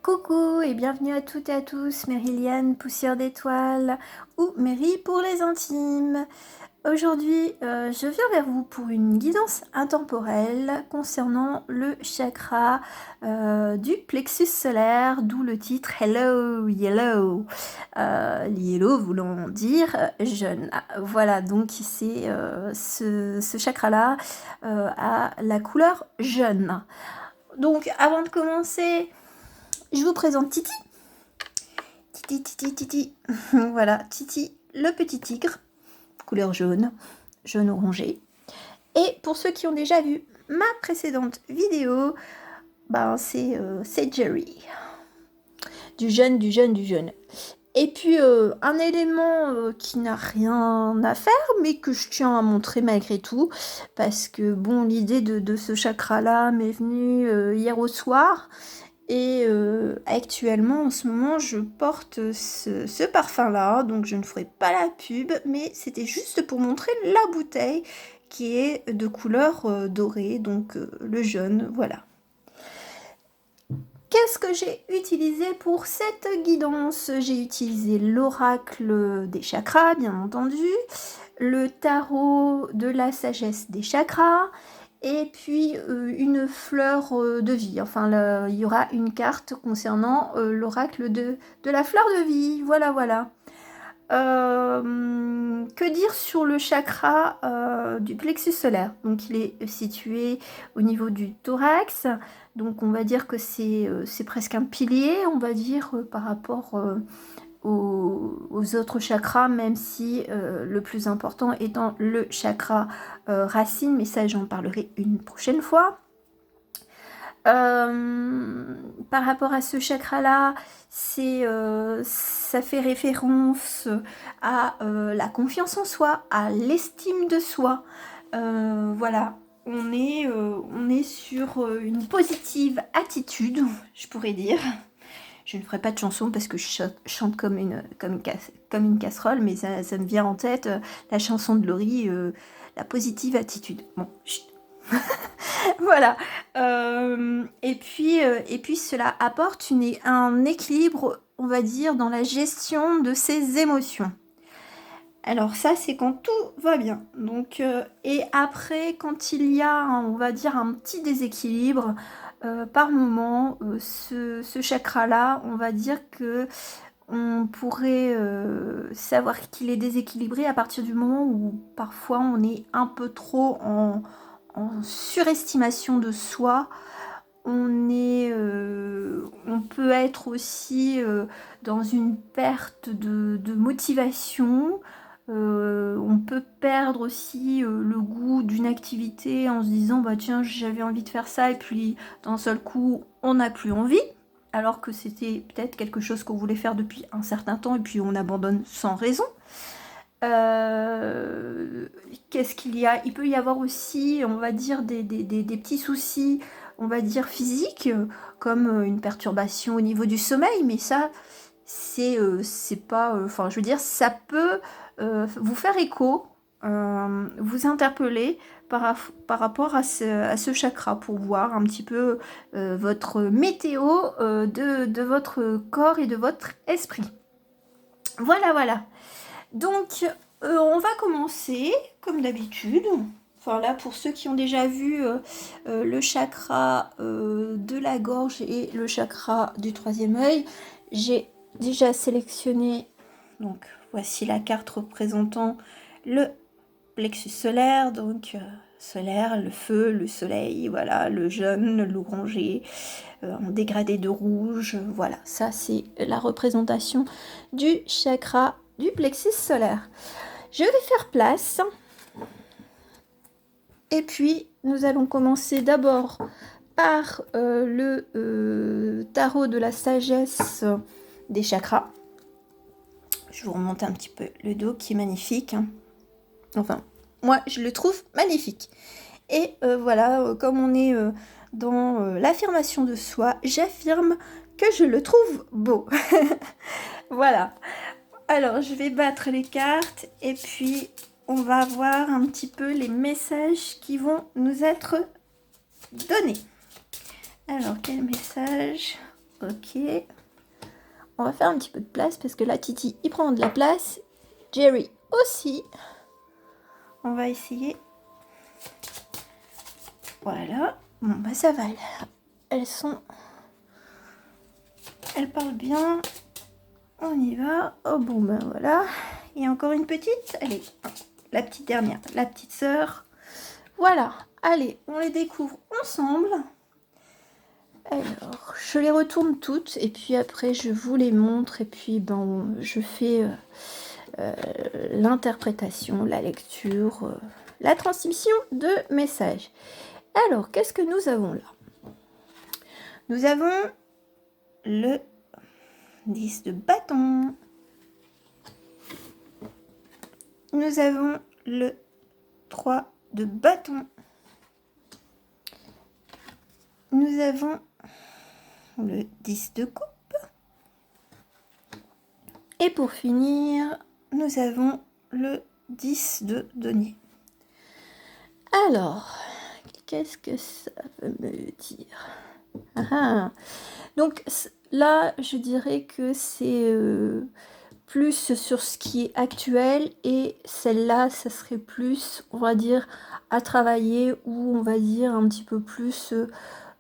Coucou et bienvenue à toutes et à tous, Mary-Liane, poussière d'étoiles ou Mary pour les intimes. Aujourd'hui, je viens vers vous pour une guidance intemporelle concernant le chakra du plexus solaire, d'où le titre Hello Yellow. Yellow voulant dire jeune. Voilà, donc c'est ce chakra-là a la couleur jaune. Donc avant de commencer, je vous présente Titi. Titi. Voilà, Titi, le petit tigre, couleur jaune, jaune orangé. Et pour ceux qui ont déjà vu ma précédente vidéo, c'est Jerry. Du jeune. Et puis un élément qui n'a rien à faire, mais que je tiens à montrer malgré tout, parce que bon, l'idée de ce chakra-là m'est venue hier au soir. Et actuellement, en ce moment, je porte ce parfum-là, donc je ne ferai pas la pub, mais c'était juste pour montrer la bouteille qui est de couleur dorée, donc le jaune, voilà. Qu'est-ce que j'ai utilisé pour cette guidance? J'ai utilisé l'oracle des chakras, bien entendu, le tarot de la sagesse des chakras, et puis une fleur de vie. Enfin, il y aura une carte concernant l'oracle de la fleur de vie. Voilà. Que dire sur le chakra du plexus solaire? Donc il est situé au niveau du thorax. Donc on va dire que c'est presque un pilier, on va dire, par rapport aux autres chakras, même si le plus important étant le chakra racine, mais ça j'en parlerai une prochaine fois. Par rapport à ce chakra-là, ça fait référence à la confiance en soi, à l'estime de soi. Voilà, on est sur une positive attitude, je pourrais dire. Je ne ferai pas de chanson parce que je chante comme une casserole, mais ça me vient en tête la chanson de Laurie, la positive attitude. Bon, chut. Voilà. Et puis cela apporte un équilibre, on va dire, dans la gestion de ses émotions. Alors ça, c'est quand tout va bien. Donc, et après, quand il y a, on va dire, un petit déséquilibre, par moment, ce chakra-là, on va dire que on pourrait savoir qu'il est déséquilibré à partir du moment où parfois on est un peu trop en surestimation de soi. On peut être aussi dans une perte de motivation. On peut perdre aussi le goût d'une activité en se disant bah tiens, j'avais envie de faire ça, et puis d'un seul coup on n'a plus envie, alors que c'était peut-être quelque chose qu'on voulait faire depuis un certain temps, et puis on abandonne sans raison. Qu'est-ce qu'il y a? Il peut y avoir aussi, on va dire, des petits soucis, on va dire, physiques, comme une perturbation au niveau du sommeil, mais ça, c'est pas... Enfin, je veux dire, ça peut vous faire écho, vous interpeller par rapport à ce chakra, pour voir un petit peu votre météo de votre corps et de votre esprit. Voilà. Donc, on va commencer, comme d'habitude. Enfin là, pour ceux qui ont déjà vu le chakra de la gorge et le chakra du troisième œil, j'ai déjà sélectionné, donc voici la carte représentant le plexus solaire, donc solaire, le feu, le soleil, voilà, le jaune, l'orangé, en dégradé de rouge, voilà, ça c'est la représentation du chakra du plexus solaire. Je vais faire place. Et puis, nous allons commencer d'abord par le tarot de la sagesse des chakras. Je vous remonte un petit peu le dos qui est magnifique. Enfin, moi, je le trouve magnifique. Et voilà, comme on est dans l'affirmation de soi, j'affirme que je le trouve beau. Voilà. Alors, je vais battre les cartes et puis on va voir un petit peu les messages qui vont nous être donnés. Alors, quel message Ok. On va faire un petit peu de place parce que là, Titi, il prend de la place. Jerry aussi. On va essayer. Voilà. Bon, bah ça va. Elles parlent bien. On y va. Oh bon, ben voilà. Il y a encore une petite. Allez, la petite dernière. La petite sœur. Voilà. Allez, on les découvre ensemble. Alors, je les retourne toutes et puis après je vous les montre et puis ben je fais l'interprétation, la lecture, la transmission de messages. Alors, qu'est-ce que nous avons là? Nous avons le 10 de bâton. Nous avons le 3 de bâton. Nous avons le 10 de coupe. Et pour finir, nous avons le 10 de denier. Alors, qu'est-ce que ça veut me dire? Donc là, je dirais que c'est plus sur ce qui est actuel et celle-là, ça serait plus, on va dire, à travailler ou on va dire un petit peu plus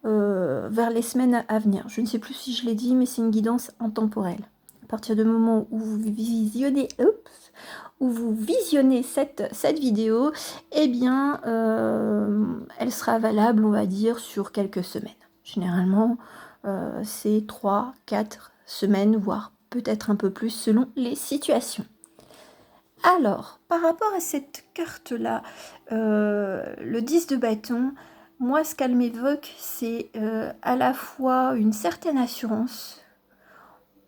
vers les semaines à venir. Je ne sais plus si je l'ai dit, mais c'est une guidance intemporelle. À partir du moment où vous visionnez, cette vidéo, eh bien, elle sera valable, on va dire, sur quelques semaines. Généralement, c'est 3-4 semaines, voire peut-être un peu plus selon les situations. Alors, par rapport à cette carte-là, le 10 de bâton, moi, ce qu'elle m'évoque, c'est à la fois une certaine assurance.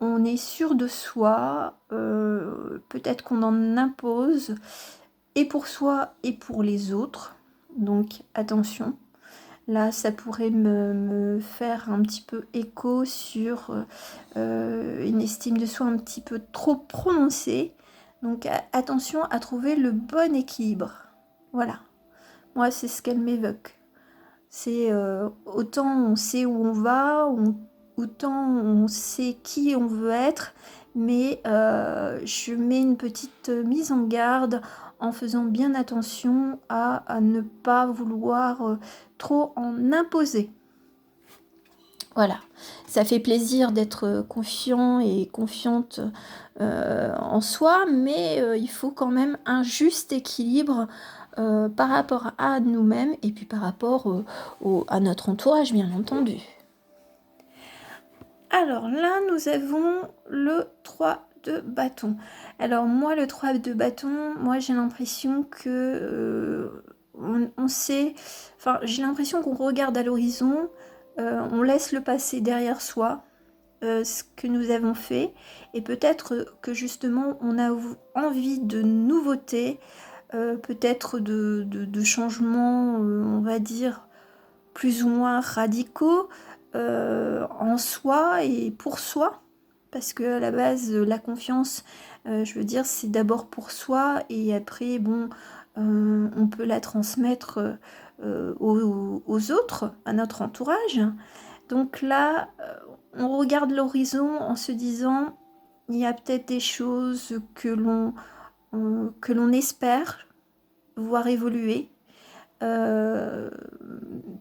On est sûr de soi, peut-être qu'on en impose, et pour soi et pour les autres. Donc, attention. Là, ça pourrait me faire un petit peu écho sur une estime de soi un petit peu trop prononcée. Donc, attention à trouver le bon équilibre. Voilà. Moi, c'est ce qu'elle m'évoque. C'est autant on sait où on va, autant on sait qui on veut être, mais je mets une petite mise en garde en faisant bien attention à ne pas vouloir trop en imposer. Voilà, ça fait plaisir d'être confiant et confiante en soi, mais il faut quand même un juste équilibre par rapport à nous-mêmes et puis par rapport à notre entourage, bien entendu. Alors là, nous avons le 3 de bâton. Alors moi, le 3 de bâton, moi j'ai l'impression que on sait, enfin j'ai l'impression qu'on regarde à l'horizon, on laisse le passé derrière soi, ce que nous avons fait, et peut-être que justement on a envie de nouveautés, peut-être de changements, on va dire, plus ou moins radicaux en soi et pour soi. Parce que à la base, la confiance, je veux dire, c'est d'abord pour soi et après, bon, on peut la transmettre aux autres, à notre entourage. Donc là, on regarde l'horizon en se disant, il y a peut-être des choses que l'on espère voir évoluer.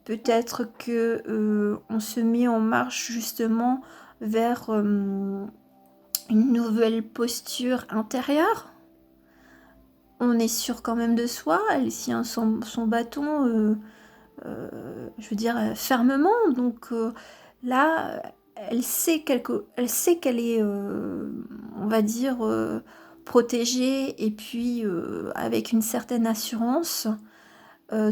Peut-être que on se met en marche justement vers une nouvelle posture intérieure. On est sûr quand même de soi, elle tient son bâton, je veux dire, fermement. Donc là, elle sait qu'elle est, on va dire, protégée et puis avec une certaine assurance.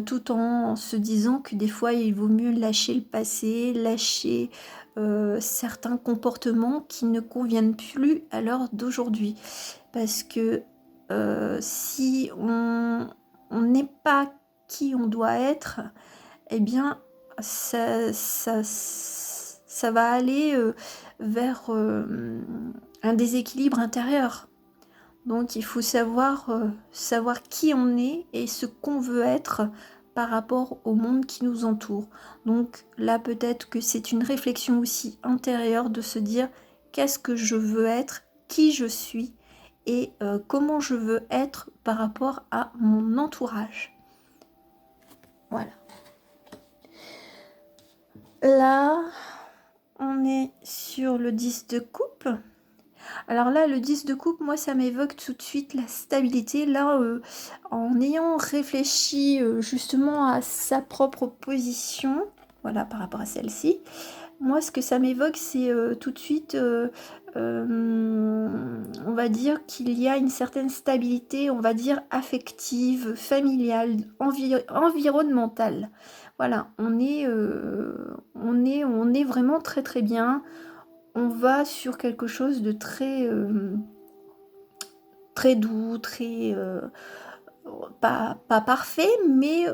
Tout en se disant que des fois il vaut mieux lâcher le passé, lâcher certains comportements qui ne conviennent plus à l'heure d'aujourd'hui. Parce que si on n'est pas qui on doit être, eh bien ça va aller vers un déséquilibre intérieur. Donc il faut savoir qui on est et ce qu'on veut être par rapport au monde qui nous entoure. Donc là, peut-être que c'est une réflexion aussi intérieure de se dire qu'est-ce que je veux être, qui je suis et comment je veux être par rapport à mon entourage. Voilà. Là, on est sur le 10 de coupe. Alors là, le 10 de coupe, moi, ça m'évoque tout de suite la stabilité. Là, en ayant réfléchi justement à sa propre position, voilà, par rapport à celle-ci, moi, ce que ça m'évoque, c'est tout de suite, on va dire qu'il y a une certaine stabilité, on va dire affective, familiale, environnementale. Voilà, on est vraiment très très bien. On va sur quelque chose de très, très doux, très pas parfait, mais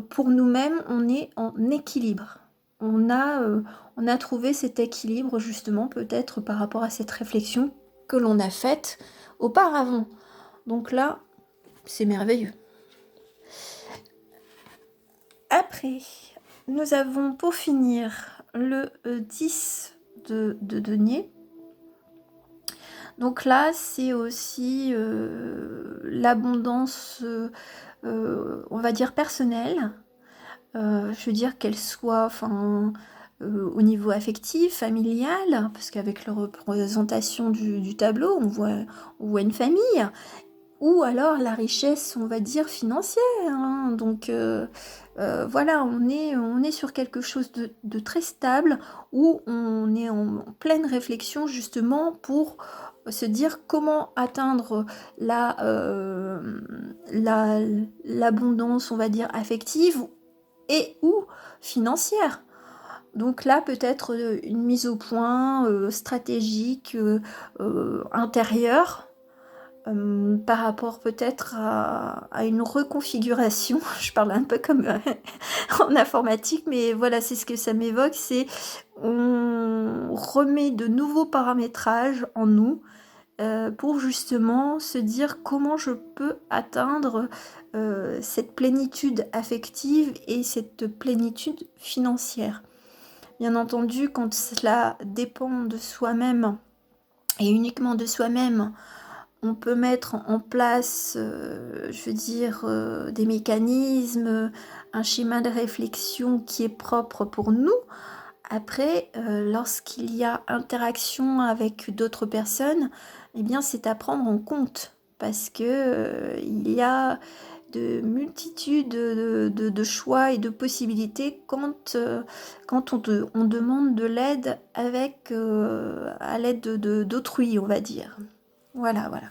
pour nous-mêmes, on est en équilibre. On a trouvé cet équilibre justement peut-être par rapport à cette réflexion que l'on a faite auparavant. Donc là, c'est merveilleux. Après, nous avons pour finir le 10 de denier. Donc là, c'est aussi l'abondance, on va dire personnelle. Je veux dire qu'elle soit au niveau affectif, familial, parce qu'avec la représentation du tableau, on voit une famille, ou alors la richesse, on va dire, financière. Hein. Donc voilà, on est sur quelque chose de très stable, où on est en pleine réflexion justement pour se dire comment atteindre l'abondance, on va dire, affective et ou financière. Donc là, peut-être une mise au point stratégique, intérieure, par rapport peut-être à une reconfiguration. Je parle un peu comme en informatique, mais voilà, c'est ce que ça m'évoque, c'est on remet de nouveaux paramétrages en nous pour justement se dire comment je peux atteindre cette plénitude affective et cette plénitude financière. Bien entendu, quand cela dépend de soi-même et uniquement de soi-même, on peut mettre en place, je veux dire, des mécanismes, un schéma de réflexion qui est propre pour nous. Après, lorsqu'il y a interaction avec d'autres personnes, eh bien, c'est à prendre en compte parce que il y a de multitudes de choix et de possibilités quand on demande de l'aide à l'aide d'autrui, on va dire. Voilà, voilà.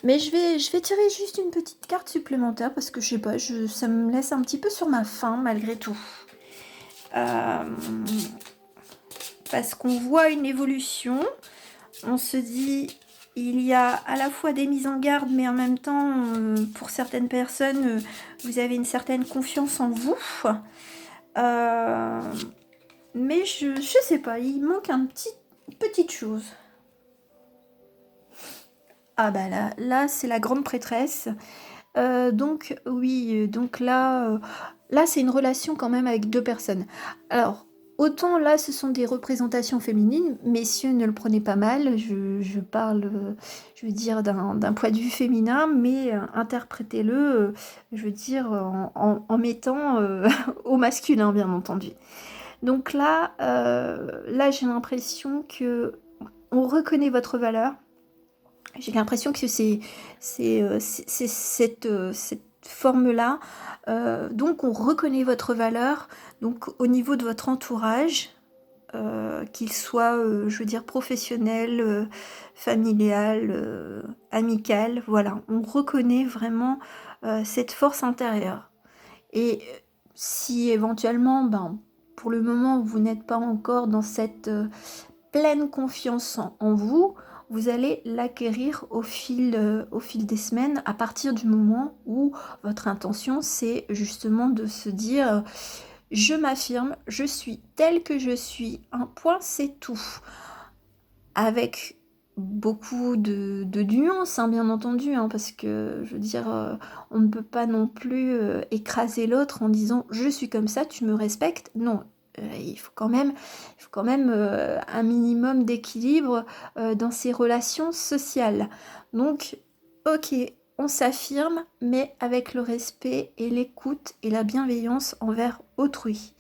Mais je vais tirer juste une petite carte supplémentaire parce que je sais pas, ça me laisse un petit peu sur ma faim malgré tout. Parce qu'on voit une évolution, on se dit il y a à la fois des mises en garde, mais en même temps, pour certaines personnes, vous avez une certaine confiance en vous. Mais je sais pas, il manque petite chose. Ah bah là c'est la grande prêtresse. Donc oui, donc là c'est une relation quand même avec deux personnes. Alors, autant là ce sont des représentations féminines, messieurs ne le prenez pas mal, je parle, je veux dire d'un point de vue féminin, mais interprétez-le, je veux dire en mettant au masculin bien entendu. Donc là j'ai l'impression que on reconnaît votre valeur. J'ai l'impression que c'est cette forme-là. Donc on reconnaît votre valeur. Donc au niveau de votre entourage, qu'il soit, je veux dire, professionnel, familial, amical, voilà. On reconnaît vraiment cette force intérieure. Et si éventuellement, pour le moment, vous n'êtes pas encore dans cette pleine confiance en vous, vous allez l'acquérir au fil des semaines, à partir du moment où votre intention, c'est justement de se dire je m'affirme, je suis telle que je suis, un point c'est tout. Avec beaucoup de nuances, hein, bien entendu, hein, parce que, je veux dire, on ne peut pas non plus écraser l'autre en disant je suis comme ça, tu me respectes. Non, il faut quand même un minimum d'équilibre dans ces relations sociales. Donc, ok, on s'affirme, mais avec le respect et l'écoute et la bienveillance envers autrui.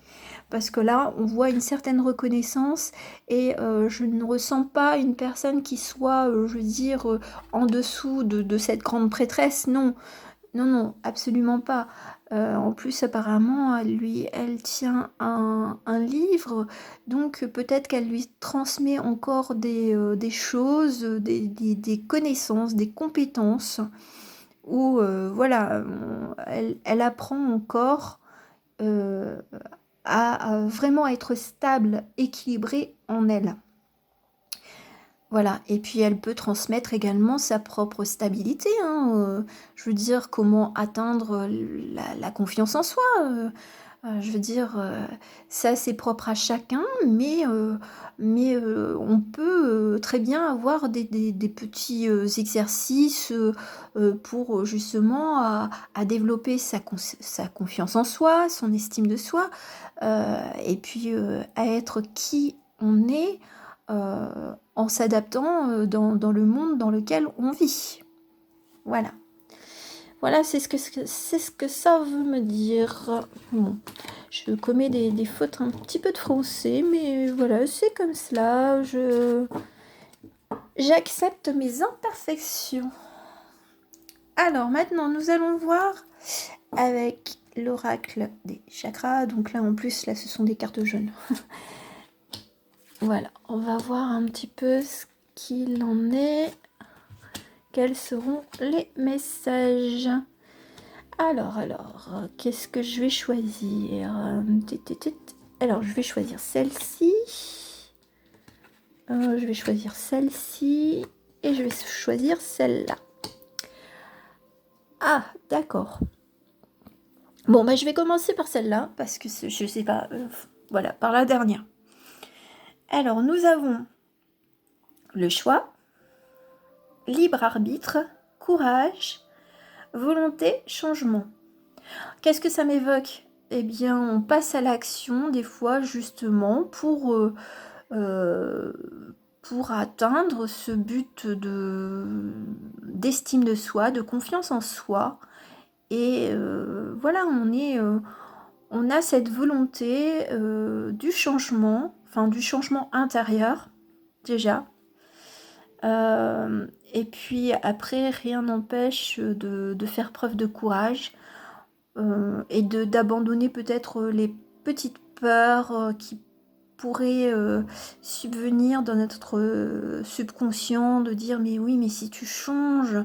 Parce que là, on voit une certaine reconnaissance et je ne ressens pas une personne qui soit, je veux dire, en dessous de cette grande prêtresse. Non, non, non, absolument pas. En plus, apparemment, elle tient un livre, donc peut-être qu'elle lui transmet encore des choses, des connaissances, des compétences, où, voilà, elle apprend encore euh, à vraiment être stable, équilibrée en elle. Voilà, et puis elle peut transmettre également sa propre stabilité, hein, je veux dire, comment atteindre la confiance en soi, je veux dire, ça c'est propre à chacun, mais on peut très bien avoir des petits exercices pour justement à développer sa confiance en soi, son estime de soi, et puis à être qui on est en s'adaptant dans le monde dans lequel on vit. Voilà. Voilà, c'est ce que ça veut me dire. Bon, je commets des fautes un petit peu de français, mais voilà, c'est comme cela. J'accepte mes imperfections. Alors maintenant, nous allons voir avec l'oracle des chakras. Donc là, en plus, là, ce sont des cartes jaunes. Voilà, on va voir un petit peu ce qu'il en est. Quels seront les messages? Alors, qu'est-ce que je vais choisir? Alors, je vais choisir celle-ci. Je vais choisir celle-ci. Et je vais choisir celle-là. Ah, d'accord. Bon, bah, je vais commencer par celle-là, parce que je sais pas... voilà, par la dernière. Alors, nous avons le choix, libre arbitre, courage, volonté, changement. Qu'est-ce que ça m'évoque? Eh bien, on passe à l'action des fois justement pour atteindre ce but d'estime de soi, de confiance en soi. Et voilà, on a cette volonté du changement, enfin du changement intérieur déjà. Et puis après, rien n'empêche de faire preuve de courage et d'abandonner peut-être les petites peurs qui pourraient subvenir dans notre subconscient, de dire mais oui, mais si tu changes,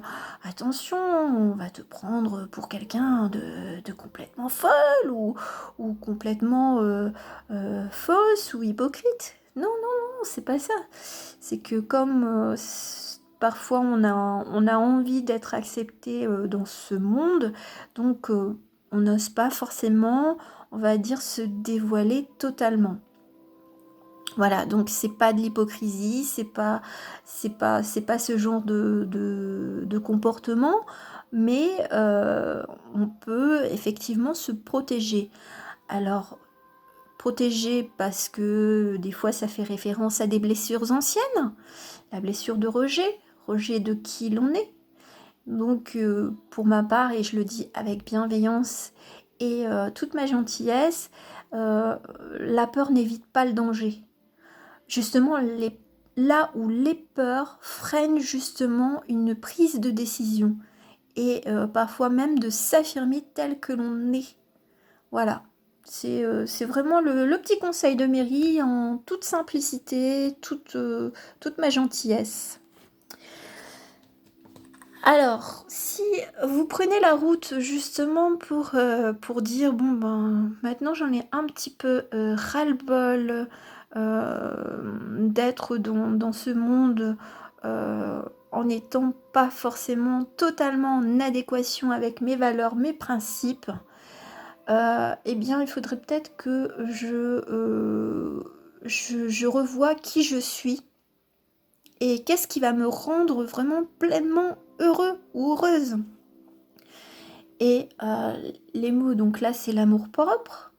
attention, on va te prendre pour quelqu'un de complètement folle ou complètement fausse ou hypocrite. Non, non, non, c'est pas ça. C'est que comme parfois on a envie d'être accepté dans ce monde, donc on n'ose pas forcément, on va dire, se dévoiler totalement. Voilà, donc c'est pas de l'hypocrisie, c'est pas ce genre de comportement, mais on peut effectivement se protéger. Alors, protéger parce que des fois ça fait référence à des blessures anciennes, la blessure de rejet, rejet de qui l'on est. Donc pour ma part, et je le dis avec bienveillance et toute ma gentillesse, la peur n'évite pas le danger. Justement, là où les peurs freinent justement une prise de décision et parfois même de s'affirmer tel que l'on est. Voilà, c'est vraiment le petit conseil de Mairie en toute simplicité, toute ma gentillesse. Alors, si vous prenez la route justement pour dire, bon ben, maintenant j'en ai un petit peu ras-le-bol d'être dans ce monde en n'étant pas forcément totalement en adéquation avec mes valeurs, mes principes, eh bien il faudrait peut-être que je revoie qui je suis et qu'est-ce qui va me rendre vraiment pleinement heureux ou heureuse. Et les mots, donc là, c'est l'amour-propre.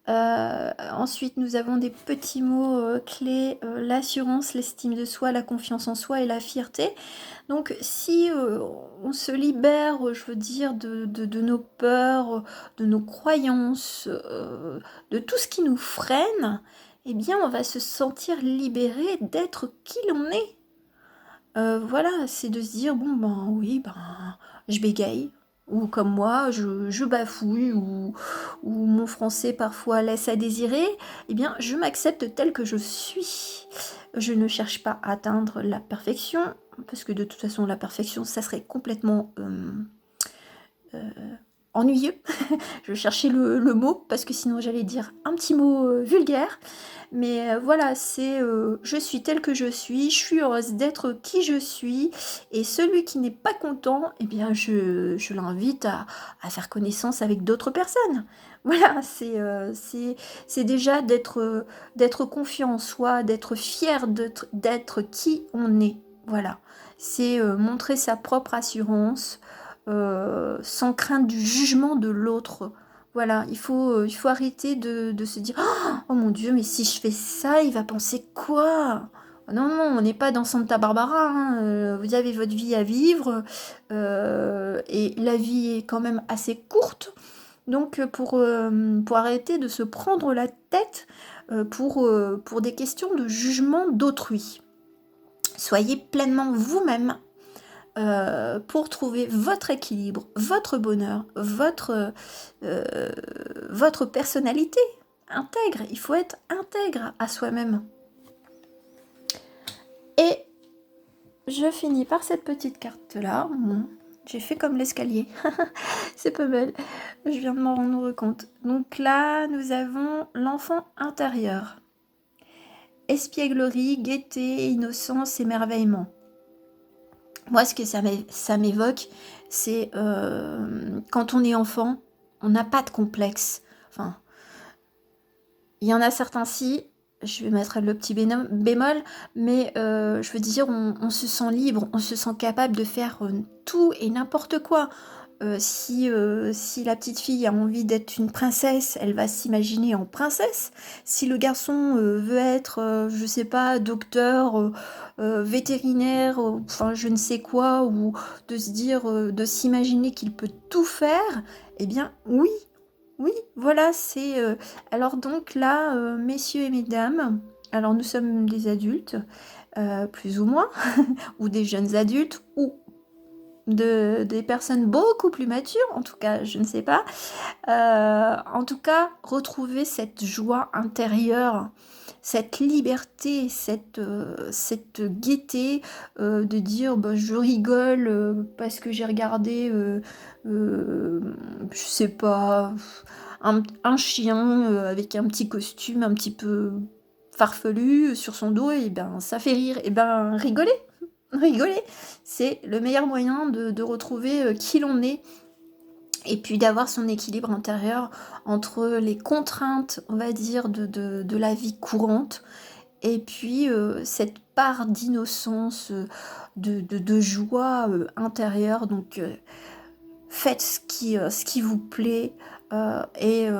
Ensuite, nous avons des petits mots clés, l'assurance, l'estime de soi, la confiance en soi et la fierté. Donc, si on se libère, je veux dire, de nos peurs, de nos croyances, de tout ce qui nous freine, eh bien, on va se sentir libéré d'être qui l'on est. Voilà, c'est de se dire, bon, ben oui, ben, je bégaye, ou comme moi, je bafouille, ou mon français parfois laisse à désirer, eh bien, je m'accepte tel que je suis. Je ne cherche pas à atteindre la perfection, parce que de toute façon, la perfection, ça serait complètement ennuyeux. Je cherchais le mot, parce que sinon j'allais dire un petit mot vulgaire. Mais voilà, c'est je suis telle que je suis heureuse d'être qui je suis, et celui qui n'est pas content, eh bien je l'invite à faire connaissance avec d'autres personnes. Voilà, c'est déjà d'être confiant en soi, d'être fier d'être qui on est. Voilà, c'est montrer sa propre assurance, sans crainte du jugement de l'autre. Voilà, il faut arrêter de se dire « Oh mon Dieu, mais si je fais ça, il va penser quoi ?» Non, non, on n'est pas dans Santa Barbara, hein. Vous avez votre vie à vivre, et la vie est quand même assez courte. Donc pour arrêter de se prendre la tête pour des questions de jugement d'autrui. Soyez pleinement vous-même, pour trouver votre équilibre, votre bonheur, votre personnalité intègre. Il faut être intègre à soi-même. Et je finis par cette petite carte-là. J'ai fait comme l'escalier. C'est pas mal. Je viens de m'en rendre compte. Donc là, nous avons l'enfant intérieur. Espièglerie, gaieté, innocence, émerveillement. Moi, ce que ça m'évoque, c'est quand on est enfant, on n'a pas de complexe. Enfin, il y en a certains si, je vais mettre le petit bémol, mais je veux dire, on se sent libre, on se sent capable de faire tout et n'importe quoi. Si la petite fille a envie d'être une princesse, elle va s'imaginer en princesse. Si le garçon veut être, je sais pas, docteur, vétérinaire, enfin je ne sais quoi, ou de se dire, de s'imaginer qu'il peut tout faire, eh bien oui, oui, voilà, c'est... Alors donc là, messieurs et mesdames, alors nous sommes des adultes, plus ou moins, ou des jeunes adultes, ou des personnes beaucoup plus matures, en tout cas, je ne sais pas. En tout cas, retrouver cette joie intérieure, cette liberté, cette gaieté, de dire bah, je rigole parce que j'ai regardé, je sais pas, un chien avec un petit costume un petit peu farfelu sur son dos, et ben ça fait rire, et ben rigoler, c'est le meilleur moyen de retrouver qui l'on est, et puis d'avoir son équilibre intérieur entre les contraintes, on va dire, de la vie courante, et puis cette part d'innocence, de joie intérieure. Donc faites ce qui vous plaît, et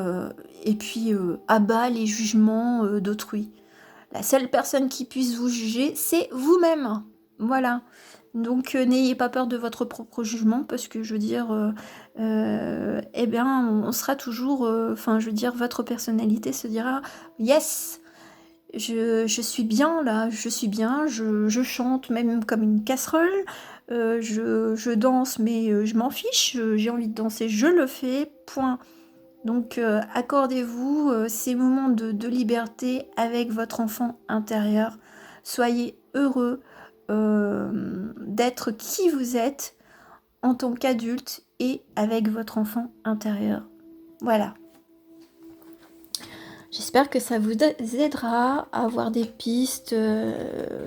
puis à bas les jugements d'autrui. La seule personne qui puisse vous juger, c'est vous-même. Voilà. Donc n'ayez pas peur de votre propre jugement, parce que je veux dire, eh bien, on sera toujours, enfin, je veux dire, votre personnalité se dira, yes, je suis bien là, je suis bien, je chante même comme une casserole, je danse, mais je m'en fiche, j'ai envie de danser, je le fais, point. Donc accordez-vous ces moments de liberté avec votre enfant intérieur. Soyez heureux d'être qui vous êtes en tant qu'adulte et avec votre enfant intérieur. Voilà. J'espère que ça vous aidera à avoir des pistes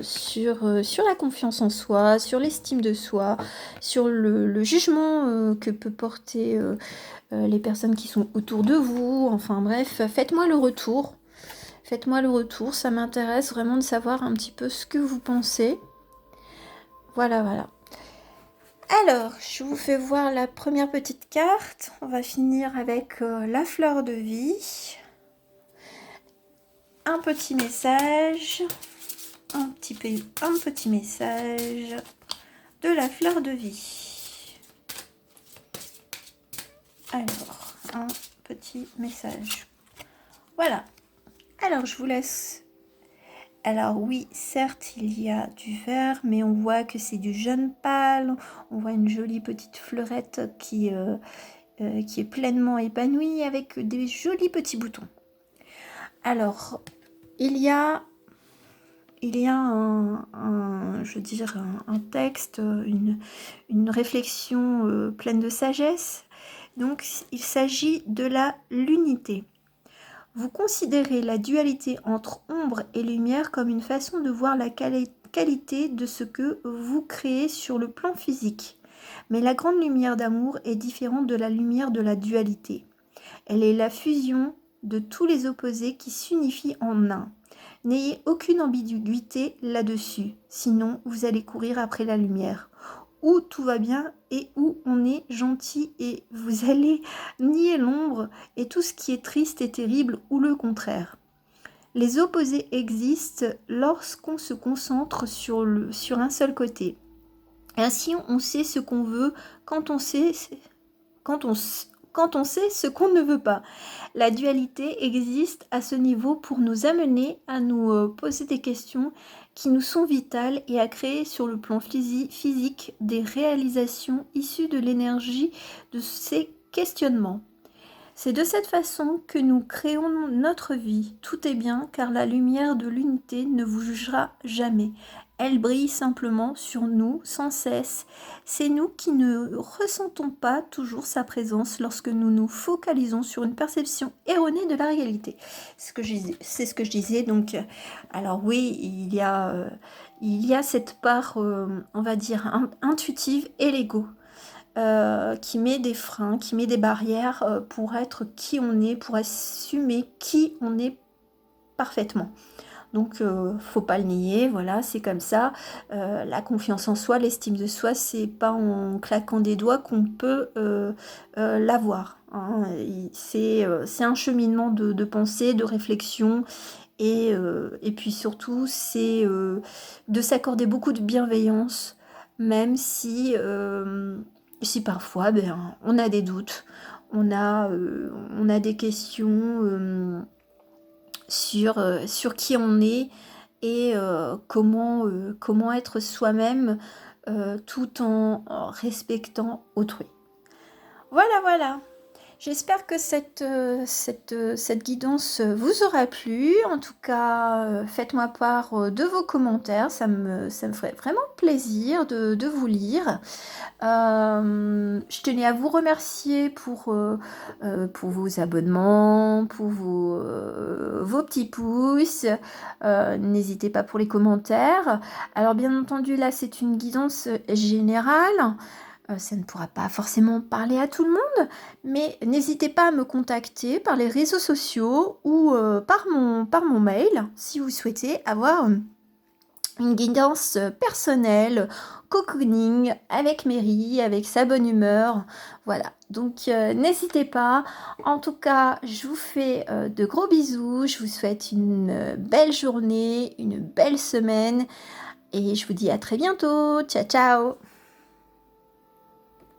sur la confiance en soi, sur l'estime de soi, sur le jugement que peut porter les personnes qui sont autour de vous. Enfin bref, faites-moi le retour. Faites-moi le retour, ça m'intéresse vraiment de savoir un petit peu ce que vous pensez. Voilà, voilà. Alors, je vous fais voir la première petite carte. On va finir avec la fleur de vie. Un petit message. Un petit message de la fleur de vie. Alors, un petit message. Voilà. Alors, je vous laisse. Alors oui, certes, il y a du vert, mais on voit que c'est du jaune pâle. On voit une jolie petite fleurette qui est pleinement épanouie avec des jolis petits boutons. Alors, il y a je veux dire, un texte, une réflexion pleine de sagesse. Donc, il s'agit de l'unité. Vous considérez la dualité entre ombre et lumière comme une façon de voir la qualité de ce que vous créez sur le plan physique. Mais la grande lumière d'amour est différente de la lumière de la dualité. Elle est la fusion de tous les opposés qui s'unifient en un. N'ayez aucune ambiguïté là-dessus, sinon vous allez courir après la lumière. Où tout va bien et où on est gentil et vous allez nier l'ombre et tout ce qui est triste et terrible ou le contraire. Les opposés existent lorsqu'on se concentre sur un seul côté. Ainsi, on sait ce qu'on veut quand on sait ce qu'on ne veut pas. La dualité existe à ce niveau pour nous amener à nous poser des questions qui nous sont vitales et à créer sur le plan physique des réalisations issues de l'énergie de ces questionnements. C'est de cette façon que nous créons notre vie. Tout est bien car la lumière de l'unité ne vous jugera jamais. Elle brille simplement sur nous sans cesse. C'est nous qui ne ressentons pas toujours sa présence lorsque nous nous focalisons sur une perception erronée de la réalité. C'est ce que je disais. Donc, alors oui, il y a cette part, on va dire, intuitive et l'ego. Qui met des freins, qui met des barrières pour être qui on est, pour assumer qui on est parfaitement. Donc, faut pas le nier, voilà, c'est comme ça. La confiance en soi, l'estime de soi, c'est pas en claquant des doigts qu'on peut l'avoir. Hein. C'est un cheminement de pensée, de réflexion, et puis surtout, c'est de s'accorder beaucoup de bienveillance, même si parfois, on a des doutes, on a des questions sur qui on est et comment être soi-même tout en respectant autrui. Voilà, voilà. J'espère que cette guidance vous aura plu. En tout cas, faites-moi part de vos commentaires. Ça me ferait vraiment plaisir de vous lire. Je tenais à vous remercier pour vos abonnements, pour vos petits pouces. N'hésitez pas pour les commentaires. Alors bien entendu, là, c'est une guidance générale. Ça ne pourra pas forcément parler à tout le monde, mais n'hésitez pas à me contacter par les réseaux sociaux ou par mon mail si vous souhaitez avoir une guidance personnelle, cocooning avec Mary, avec sa bonne humeur. Voilà, donc n'hésitez pas. En tout cas, je vous fais de gros bisous. Je vous souhaite une belle journée, une belle semaine et je vous dis à très bientôt. Ciao, ciao!